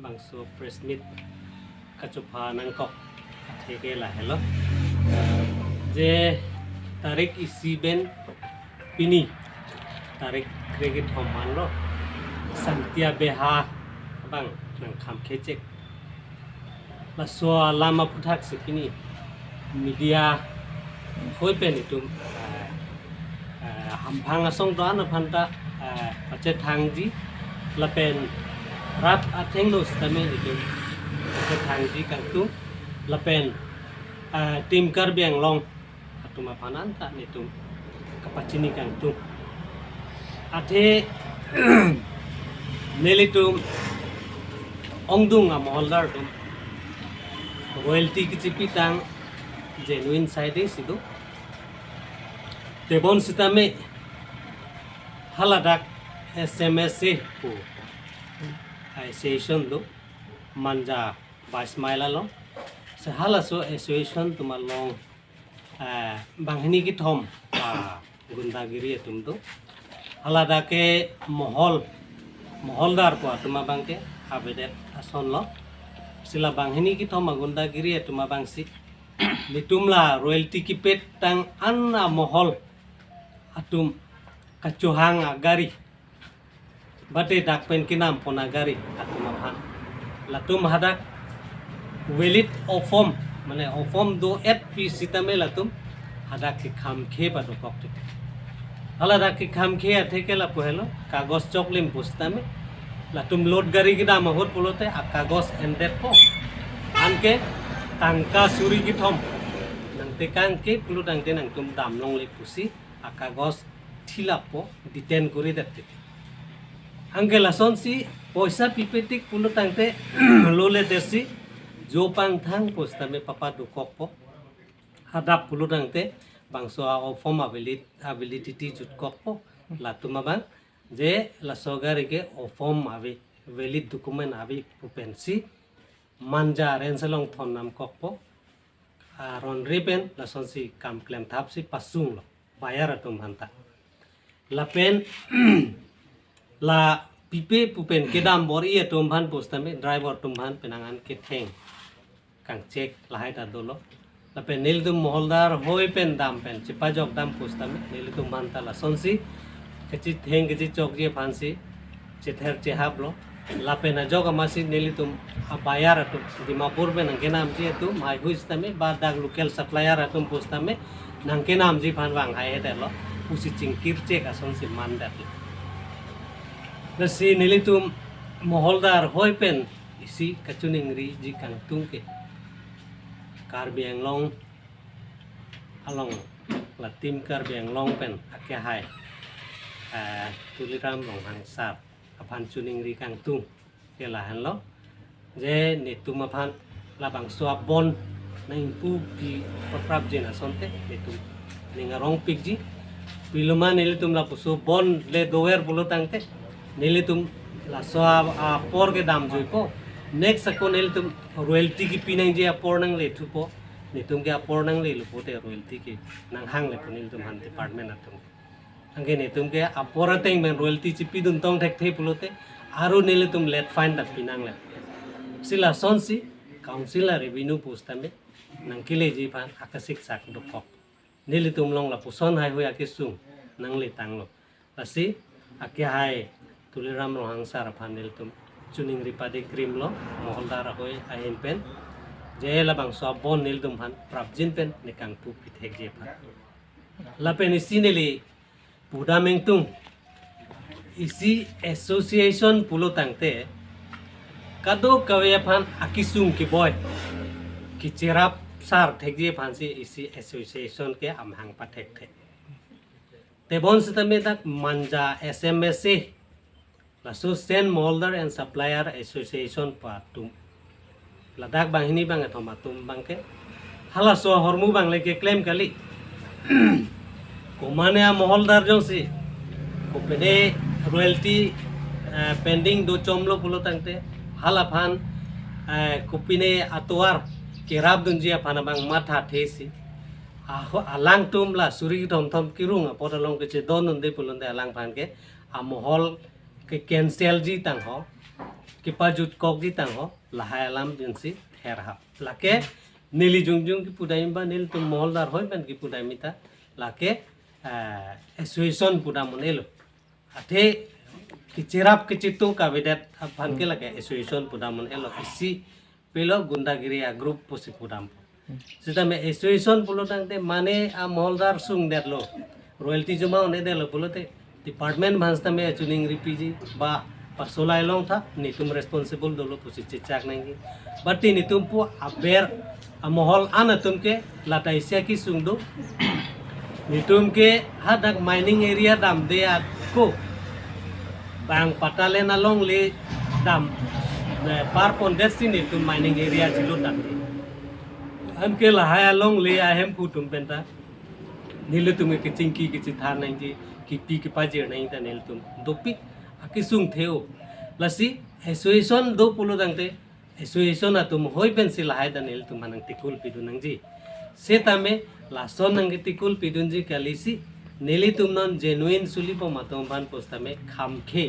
bangso press meet kacupa nangkok theke la hello je tarik isi ben pini tarik kredit homan lo santia beha bang nang kham khecek la so lama puthak sikini media hoi pen itum hampang asong doan phanta pache thangji la pen rat atheng lo stame itum pache thangji kangtu la pen tim kar biang long atuma pananta nitum kapachini kangtu athe nelitum ongdung amholdar tum royalty ki chipitang genuine side sidu tebon sitame haladak sms pu association do manja basmaila lo se halaso association tumalong banghini ki thom gundagiri tum do haladake moholdar ko tuma bangke abedet ason lo sila banghini ki thom gundagiri tuma bangsi litumla royalty ki pet tang anna mohol atum kacuhang agari bate dakpen kinam ponagari atum aphan latum hadak welit ofom mane ofom do et pi sitame latum hadak ki kham khe padu kokte hala ki kham khe atheke la pohelo kagos choklim pustame latum load gari gida mahot polote a kagos endet po anke tangka suri ki thom nang tekang ke pulu dang te nang tum dam long le pusi a kagos thilapo diten kori dette anke lason si poisa pipetik pulu tang te lole desi jo pang thang postame papa dukok po hadap pulu dang te bangso a form ability jut kok po latuma bang je la sogari ke o form ave valid document ave pupensi manja renselong thon nam kokpo aron ripen la sonsi kam klem thapsi pasung lo bayar atum hanta la pen la pipe pupen kedam bori atum han postame driver tum han penangan ke theng kang cek lahai ta dolo la pen nildum moholdar hoi pen dam pen chipa jok dam postame nildum hanta la sonsi kechi theng kechi chok je phansi chether chehab lo lapena joga masih nelitum bayar atum dimapur be nangke nam ji tu mai huis tame ba dag local supplier atum postame nangke nam ji phan wang hai etelo usi cingkir cek ason si mandat nasi nelitum moholdar hoi pen isi kachuningri ji kang tungke kar biang long along latim kar biang long pen akya hai tuliram long hangsar aphan chuning ri kang tung kela han lo je nitum aphan labang swab bon nang pu pi prap jena sonte nitum ninga rong pik ji piluma nilitum la pusu bon le doer bulu tangte nilitum la swab a por ke dam joi po next ko nilitum royalty ki pinang je apor nang le thu po nitum ke apor nang le lu po te royalty ki nang hang le nilitum han department atum angge nitum ke apora teng men royalty chipi dun tong thek the pulote aru nele tum let find the pinang le sila sonsi councilor revenue postame nang kile ji phan akasik sak dokok nele tum long la puson hai hoya ke sung nang le tang lo asi akya hai tuliram lo hangsar phan nele tum chuning ripade cream lo moholdar hoi ahin pen je la bang so bon nele tum phan prabjin pen nekang pu pithek je phan la pen isineli Puda mengtung isi association pulo tangte kado kawe phan akisung ki boy ki cherap sar thekje phansi isi association ke amhang pathek the tebon sitame tak manja sms la sustain molder and supplier association patum ladak banghini bang thoma tum bangke hala so hormu bang leke claim kali kumane moholdar jongsi kupene royalty pending do chomlo pulo tangte halaphan kupine atuar kerab dunjia phanabang matha thesi alang tumla suri thom thom kirung podalong ke don unde pulonde alang phan ke a mohol ke cancel ji tang ho kipajut kok di tangho lahai alam jensi herhap lake nili jungjung ki pudai ba nil tum moholdar hoy ben ki pudai mita lake association puda monelo ate kicerap kicitu kabinet aphan ke lake association puda monelo isi pelo gundagiri a group posi pudam sita me association pulo tangte mane a moholdar sung derlo royalty juma one delo pulote department bhansta me chuning ripiji ba pasolai long tha ni tum responsible dolo posi chechak nangi batti ni tum pu aber a mohol ana tum ke latai sia ki sungdo ni tum ke hadak mining area dam de ko bang patale na long le dam par pondesi ni tum mining area chilo dam हम के लहाया लोंग ले आए हम कुटुम पेंटा नीले तुम्हें के चिंकी के चिथार नहीं जी कि P के पाजे नहीं था नील तुम दोपी अकिसुंग थे ओ लसी एसोएशन दो पुलो दंगते एसोएशन आ तुम होई पेंसी लहाय दा नील तुम हनंग तिकुल पिदु नंग जी से तामे लासोन नंग तिकुल पिदुन जी कलिसी नीली तुम नन जेनुइन सुली पो मतों भान पोस्ता में खामखे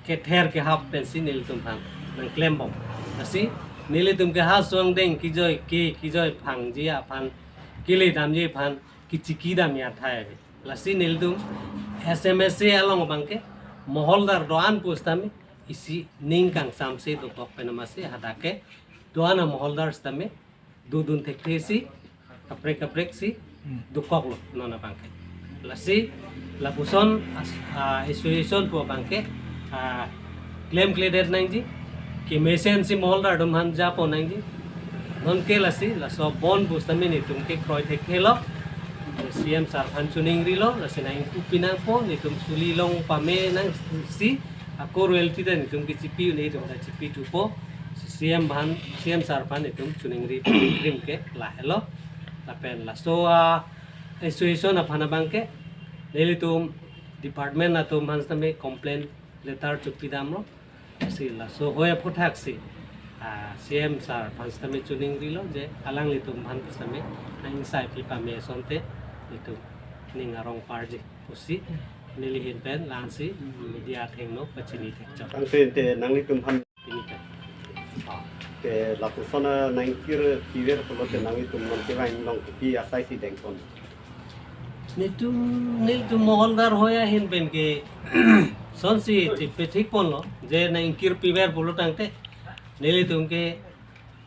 के ठहर के हाफ पेंसी नील तुम भान नंग क्लेम बम लसी नीले तुमके हा सोंग देंग की जोय फांग जी आ फान किले दाम जी फान की चिकी दाम या थाय लसी नील तुम एसएमएस से अलोंग बांके मोहलदार दोआन पोस्ता में इसी निंग कांग साम से दो पक पेनमा से हदाके दोआन मोहलदार स्ता में दो दुन थे सी कपरेक सी दो कॉकलो नोना बांके लसी लापुसन एसोसिएशन पो बांके क्लेम क्लेडेड नांग जी कि मेसेन सी मोहलदार डम हन जा पोनांग जी नन के लसी लसो बोन बुस्तमी नि तुम के क्रोय थे खेलो सीएम सार फन चुनिंग रिलो लसी नाइन कुपिना पो नि तुम सुली लोंग पामे नंग सी ako royalty da ni तुम की चिपी नहीं तुम दा चिपी टू पो सीएम सार फन नि तुम चुनिंग रि क्रीम के ला हेलो ला पेन लसो एसोसिएशन अपना बांग के लेली तुम डिपार्टमेंट ना तुम हंस में कंप्लेन लेटर चुपी दामरो sila so hoya putak si CM sar panstame chuning rilo je alang li tum han panstame nang sai pi pa me sonte itu ning arong parje pusi nili hin pen lansi media theng no pachini thek chap ang te nang li tum han ini te te la persona nang kir piver polo te nang li tum non ke vain long pi asai si deng kon nil tum moholdar hoya hin pen ke son si चिपे ठीक पोन लो जे ना इंकिर पिवेर बोलो टांगते नीली तुमके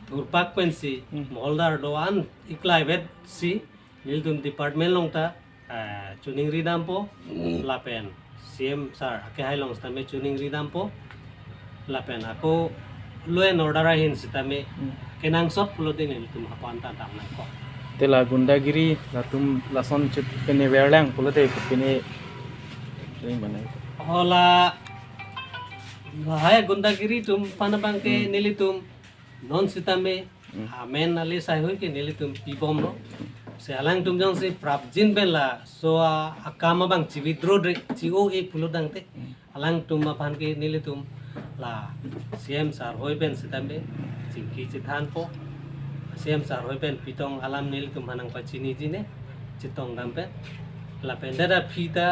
धुरपाक pen सी मोहलदार दोआन इक्लाई वेद सी नील तुम department लोंगता चुनिंग रिदाम पो लापेन CM सार के high लोंगस्ता में चुनिंग रिदाम पो लापेन ako लोए नोडरा हिन सिता में केनांग सब पुलो दे नील तुम हपांता दामना को तेला गुंडागिरी ला तुम लासन चुप पेने वेरलांग पुलो दे पेने नहीं बनाई होला हाय गुंडागिरी तुम पानबांग के नीली तुम नॉन सीता में मेन नाले साइ होय के नीली तुम पीबम नो से अलांग तुम जंग से प्राप्जिन बेला सो अकामा बांग चिविद्रो चिओ ए फुलो दंगते अलांग तुम पान के नीली तुम ला सीएम सार होय बेन सीता में चिंकी चिथान पो सीएम सार होय बेन पितोंग अलाम नीली तुम हनंग पचिनी जी ने चितोंग दम पे ला पेंडा फीता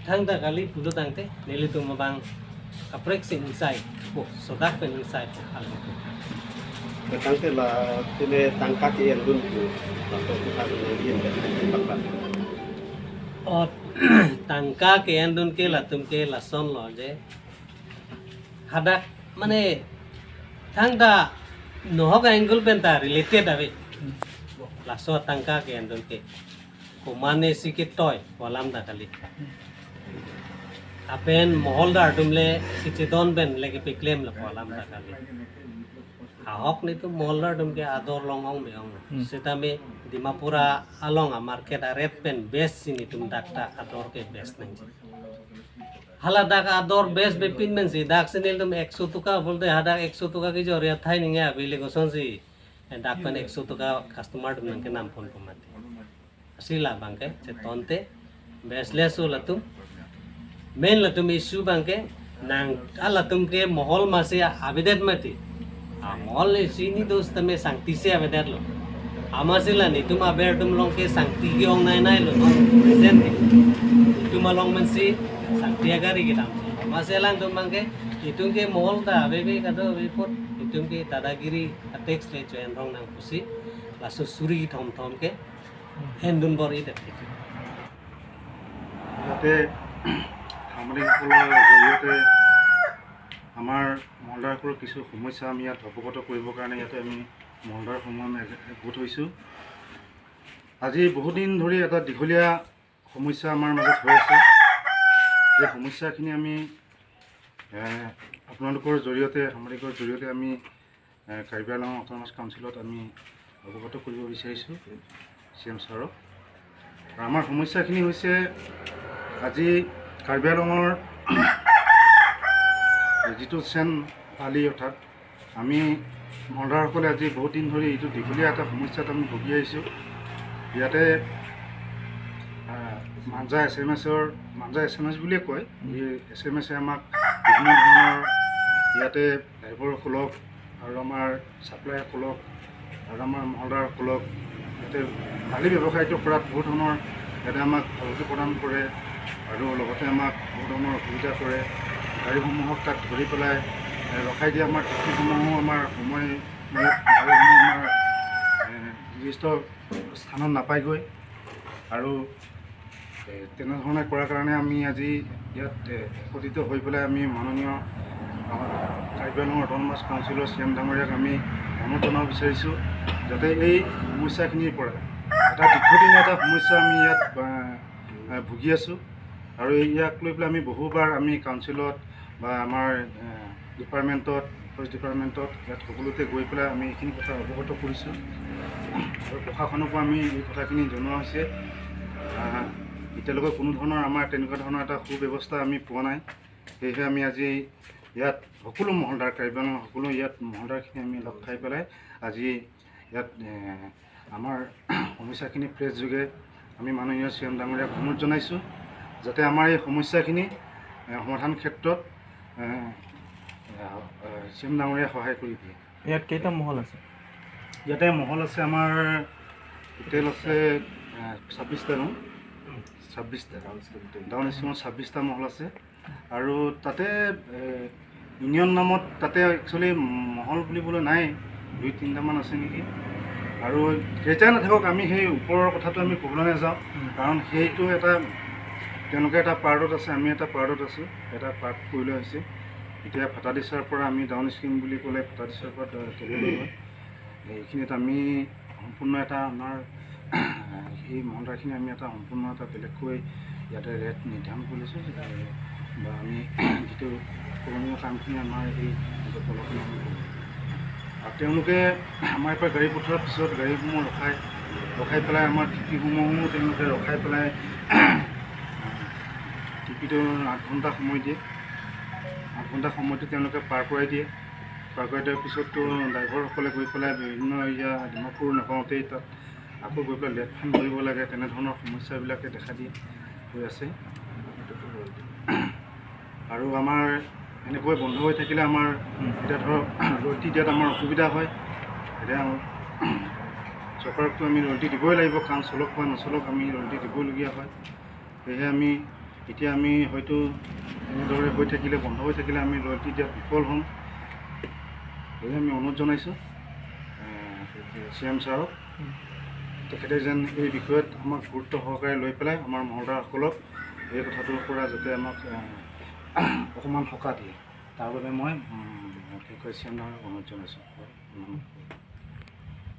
thang da kali pulo tangte nili tu mabang kaprek sing inside po sodak pen inside alam te tang te la tine tangka ke en dun tu la to ta ni yin de bakla और tangka ke en dun ke la tum ke la son lo je hadak mane thang da no ga angle pen ta related ave la so tangka ke en dun ke ko mane si ke toy walam da kali apen moholdar tumle sichedon ben legi pe claim la polam ta kali ahok ni tu moholdar tum ke ador longong beong seta me dimapura along a market a red pen best sini tum dakta ador ke best nang hala dak ador best be pin men si dak senil tum 100 tuka bolte hada 100 tuka ki jor ya thai ninga bile go son si dak pen 100 tuka customer tum nang ke nam phone pamate asila bangke chetonte best lesu la tum मेन ला तुम issue बांके नांग अला तुम के मोहल मासे आवेदन मती मोहल ने सीनी दोस्त में सांगती से आवेदन लो आमासे ला नी तुम आबेर तुम लोग के सांगती की ओंग नाई लो प्रेजेंट तुम लोग मन से सांगती अगारी के नाम से आमासे ला तुम बांके Itong ke mall ta bebe kado report itong ke dadagiri attacks le join rong nang pusi laso suri thom ke endun bor ite ইয়াতে সাংবাদিকসকলৰ জৰিয়তে আমাৰ মহলদাৰসকলৰ কিছু সমস্যা আমি ইয়াত অৱগত কৰিবৰ কাৰণে ইয়াতে আমি মহলদাৰসমূহ গোট হৈছোঁ। আজি বহুদিন ধৰি এটা দীঘলীয়া সমস্যা আমাৰ মাজত হৈ আছে। এই সমস্যাখিনি আমি আপোনালোকৰ জৰিয়তে সাংবাদিকৰ জৰিয়তে আমি কাৰ্বি আংলং অট'নমাছ কাউন্সিলত আমি অৱগত কৰিব বিচাৰিছোঁ CM ছাৰক। আৰু আমাৰ সমস্যাখিনি হৈছে আজি কাৰ্বি আংলঙৰ যিটো চেন পালি অৰ্থাৎ আমি মহলদাৰসকলে আজি বহুত দিন ধৰি এইটো দীঘলীয়া এটা সমস্যাত আমি ভুগি আহিছোঁ। ইয়াতে মাঞ্জা SMS বুলিয়ে কয়। এই SMS আমাক বিভিন্ন ধৰণৰ ইয়াতে ড্ৰাইভাৰসকলক আৰু আমাৰ ছাপ্লাইসকলক আৰু আমাৰ মহলদাৰসকলক ইয়াতে বালি ব্যৱসায়টো কৰাত বহুত ধৰণৰ ইয়াতে আমাক ভালকৈ প্ৰদান কৰে আৰু লগতে আমাক বহুত ধৰণৰ অসুবিধা কৰে। গাড়ীসমূহক তাত ধৰি পেলাই ৰখাই দিয়ে। আমাৰ টিকটসমূহো আমাৰ গাড়ীসমূহ আমাৰ নিৰ্দিষ্ট স্থানত নাপায়গৈ আৰু তেনেধৰণে কৰাৰ কাৰণে আমি আজি ইয়াত একত্ৰিত হৈ পেলাই আমি মাননীয় কাৰ্বি আংলং অট'নমাছ কাউন্সিলৰ CM ডাঙৰীয়াক আমি অনুৰোধ জনাব বিচাৰিছোঁ যাতে এই সমস্যাখিনিৰ পৰা এটা দীৰ্ঘদিনীয়া এটা সমস্যা আমি ইয়াত ভুগি আছোঁ আৰু ইয়াক লৈ পেলাই আমি বহুবাৰ আমি কাউন্সিলত বা আমাৰ ডিপাৰ্টমেণ্টত ফৰেষ্ট ডিপাৰ্টমেণ্টত ইয়াত সকলোতে গৈ পেলাই আমি এইখিনি কথা অৱগত কৰিছোঁ আৰু প্ৰশাসনকো আমি এই কথাখিনি জনোৱা হৈছে। এতিয়ালৈকে কোনো ধৰণৰ আমাৰ তেনেকুৱা ধৰণৰ এটা সুব্যৱস্থা আমি পোৱা নাই। সেয়েহে আমি আজি ইয়াত সকলো মহলদাৰ কাৰ্বি আংলং সকলো ইয়াত মহলদাৰখিনি আমি লগ খাই পেলাই আজি ইয়াত আমাৰ সমস্যাখিনি প্ৰেছ যোগে আমি মাননীয় CM ডাঙৰীয়াক অনুৰোধ জনাইছোঁ যাতে আমাৰ এই সমস্যাখিনি সমাধান ক্ষেত্ৰত CM ডাঙৰীয়াই সহায় কৰি দিয়ে। ইয়াত কেইটা মহল আছে? ইয়াতে মহল আছে আমাৰ হোটেল আছে 26টা ন 26টা ডাউন স্কিমত 26টা মহল আছে আৰু তাতে ইউনিয়ন নামত তাতে একচুৱেলি মহল বুলিবলৈ নাই 2-3টামান আছে নেকি। আৰু কেইটাই নাথাকক আমি সেই ওপৰৰ কথাটো আমি ক'বলৈ নাযাওঁ কাৰণ সেইটো এটা তেওঁলোকে এটা পাৰ্টত আছে, আমি এটা পাৰ্টত আছোঁ, এটা পাৰ্ট কৰি লোৱা হৈছে। এতিয়া ফাটাদিছাৰ পৰা আমি ডাউন স্কিম বুলি ক'লে ফাটাদিছাৰ পৰা তললৈ হয় এইখিনিত আমি সম্পূৰ্ণ এটা আমাৰ এই মহলদাৰখিনি আমি এটা সম্পূৰ্ণ এটা বেলেগকৈ ইয়াতে ৰেট নিৰ্ধাৰণ কৰিছোঁ বা আমি যিটো কৰণীয় কামখিনি আমাৰ এই তলখিনি আমি কৰোঁ আৰু তেওঁলোকে আমাৰ পৰা গাড়ী পঠোৱাৰ পিছত গাড়ীসমূহ ৰখাই পেলাই আমাৰ টিপিসমূহো তেওঁলোকে ৰখাই পেলাই টিপিটো 8 ঘণ্টা সময় দিয়ে। 8 ঘণ্টা সময়টো তেওঁলোকে পাৰ কৰাই দিয়ে। পাৰ কৰাই দিয়াৰ পিছততো ড্ৰাইভাৰসকলে গৈ পেলাই বিভিন্ন এৰিয়া ডিমাপুৰ নাপাওঁতেই তাত আকৌ গৈ পেলাই লেট ফাইন ভৰিব লাগে। তেনেধৰণৰ সমস্যাবিলাকে দেখা দি হৈ আছে আৰু আমাৰ এনেকৈ বন্ধ হৈ থাকিলে আমাৰ এতিয়া ধৰক ৰয়েল্টি দিয়াত আমাৰ অসুবিধা হয়। এতিয়া চৰকাৰকতো আমি ৰয়েল্টি দিবই লাগিব কাৰণ চলক বা নচলক আমি ৰয়েল্টি দিবলগীয়া হয়। সেয়েহে আমি এতিয়া আমি হয়তো এনেদৰে হৈ থাকিলে বন্ধ হৈ থাকিলে আমি ৰয়েল্টি দিয়াত বিফল হ'ম। সেয়েহে আমি অনুৰোধ জনাইছোঁ CM ছাৰক তেখেতে যেন এই বিষয়ত আমাক গুৰুত্ব সহকাৰে লৈ পেলাই আমাৰ মহলদাৰসকলক এই কথাটোৰ পৰা যাতে আমাক অকণমান সকাহ দিয়ে তাৰ বাবে মই CM ছাৰক অনুৰোধ জনাইছোঁ।